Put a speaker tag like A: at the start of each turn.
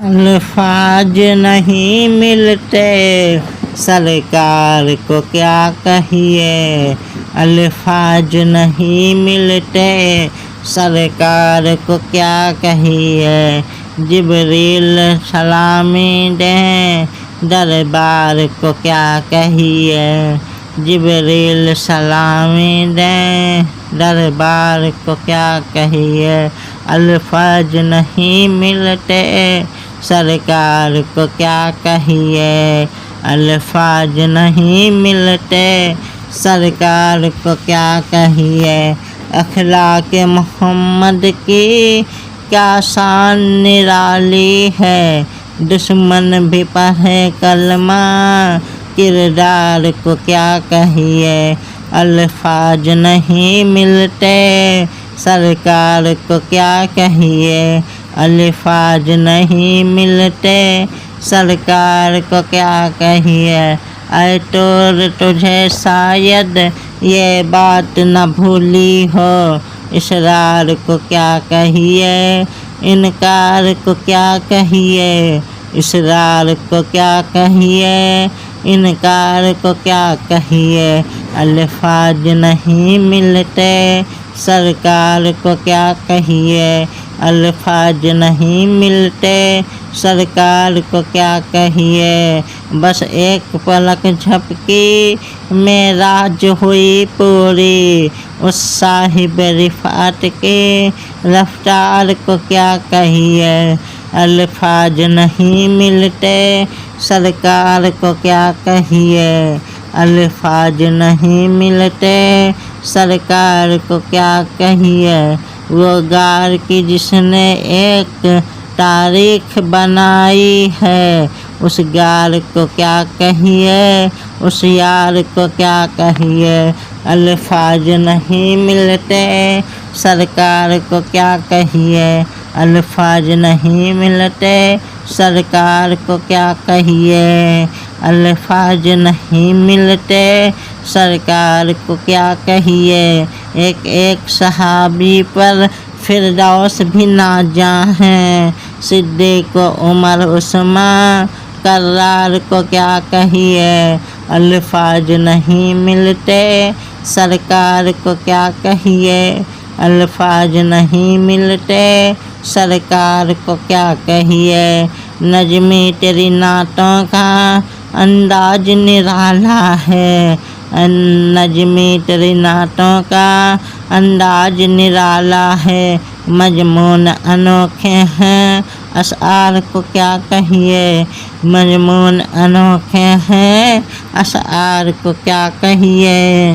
A: अल्फाज नहीं मिलते सरकार को क्या कहिए, अल्फाज नहीं मिलते सरकार को क्या कहिए। जिब्रील सलामी दें दरबार को क्या कहिए, जिब्रील सलामी दें दरबार को क्या कहिए। अल्फाज नहीं मिलते सरकार को क्या कहिए, अल्फाज नहीं मिलते सरकार को क्या कहिए। अखलाक मोहम्मद की क्या शान निराली है, दुश्मन भी पढ़े कलमा किरदार को क्या कहिए। अल्फाज नहीं मिलते सरकार को क्या कहिए, अल्फाज नहीं मिलते सरकार को क्या कहिए। ऐ तोर तुझे शायद ये बात न भूली हो, इसरार को क्या कहिए, इनकार को क्या कहिए। इसरार को क्या कहिए, इनकार को क्या कहिए। अल्फाज नहीं मिलते सरकार को क्या कहिए, अल्फाज नहीं मिलते सरकार को क्या कहिए। बस एक पलक झपकी में राज हुई पूरी, उस साहिब रिफात के रफ्तार को क्या कहिए। अल्फाज नहीं मिलते सरकार को क्या कहिए, अल्फाज नहीं मिलते सरकार को क्या कहिए। वो गार की जिसने एक तारीख बनाई है, उस गार को क्या कहिए, उस यार को क्या कहिए। अल्फाज नहीं मिलते सरकार को क्या कहिए, अल्फाज नहीं मिलते सरकार को क्या कहिए। अल्फाज नहीं मिलते सरकार को क्या कहिए। एक एक सहाबी पर फिरदौस भी नाजा हैं, सिद्दीक़ उमर उस्मान कर्रार को क्या कहिए। अल्फाज नहीं मिलते सरकार को क्या कहिए, अल्फाज नहीं मिलते सरकार को क्या कहिए। नज़्मी तेरी नातों का अंदाज निराला है, नज़्मी तेरी नातों का अंदाज निराला है। मजमून अनोखे हैं अशआर को क्या कहिए, मजमून अनोखे हैं अशआर को क्या कहिए।